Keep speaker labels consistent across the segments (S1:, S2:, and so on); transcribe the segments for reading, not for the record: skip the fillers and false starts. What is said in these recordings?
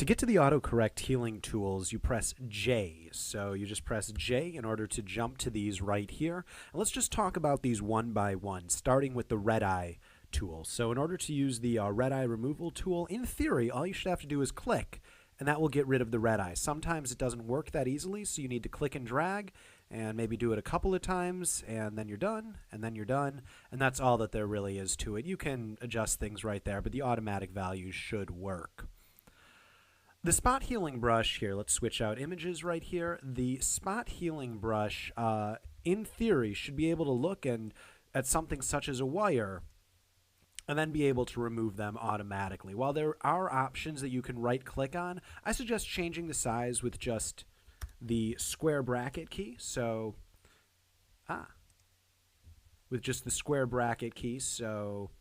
S1: To get to the autocorrect healing tools, you press J. So you just press J in order to jump to these right here. And let's just talk about these one by one, starting with the red eye tool. So in order to use the red eye removal tool, in theory, all you should have to do is click, and that will get rid of the red eye. Sometimes it doesn't work that easily, so you need to click and drag, and maybe do it a couple of times, and then you're done, and then you're done, and that's all that there really is to it. You can adjust things right there, but the automatic values should work. The spot healing brush here, let's switch out images right here. The spot healing brush, in theory, should be able to look at something such as a wire and then be able to remove them automatically. While there are options that you can right-click on, I suggest changing the size with just the square bracket key. So, with just the square bracket key, so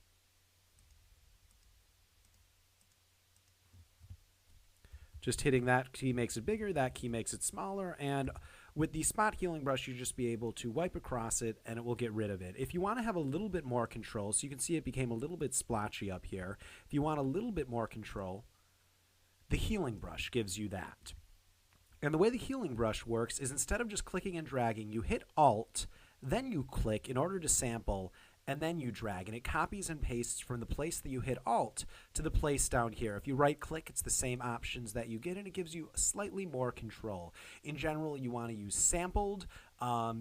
S1: just hitting that key makes it bigger, that key makes it smaller, and with the spot healing brush, you just be able to wipe across it and it will get rid of it. If you want to have a little bit more control, so you can see it became a little bit splotchy up here, if you want a little bit more control, the healing brush gives you that. And the way the healing brush works is instead of just clicking and dragging, you hit Alt, then you click in order to sample, and then you drag, and it copies and pastes from the place that you hit Alt to the place down here. If you right-click, it's the same options that you get, and it gives you slightly more control. In general, you want to use sampled,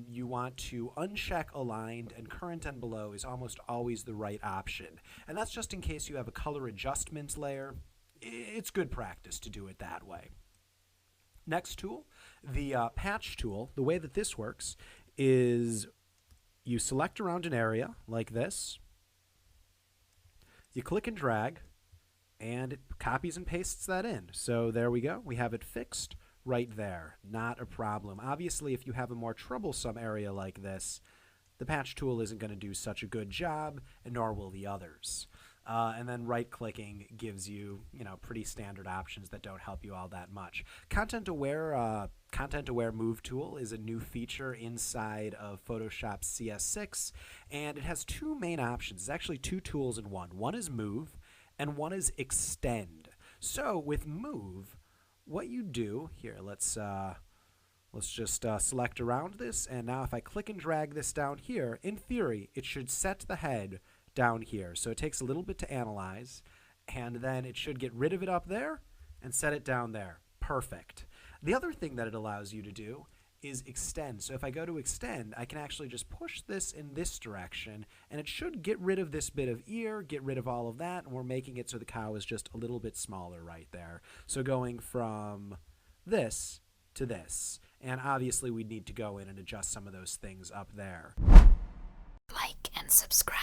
S1: you want to uncheck aligned, and current and below is almost always the right option. And that's just in case you have a color adjustment layer. It's good practice to do it that way. Next tool, the patch tool. The way that this works is you select around an area like this, you click and drag, and it copies and pastes that in. So there we go. We have it fixed right there. Not a problem. Obviously, if you have a more troublesome area like this, the patch tool isn't going to do such a good job, and nor will the others. And then right-clicking gives you, pretty standard options that don't help you all that much. Content-aware move tool is a new feature inside of Photoshop CS6, and it has two main options. It's actually two tools in one. One is move, and one is extend. So with move, what you do here, let's just select around this, and now if I click and drag this down here, in theory, it should set the head down here. So it takes a little bit to analyze, and then it should get rid of it up there and set it down there. Perfect. The other thing that it allows you to do is extend. So if I go to extend, I can actually just push this in this direction, and it should get rid of this bit of ear, get rid of all of that, and we're making it so the cow is just a little bit smaller right there. So going from this to this, and obviously we need to go in and adjust some of those things up there.
S2: Like and subscribe.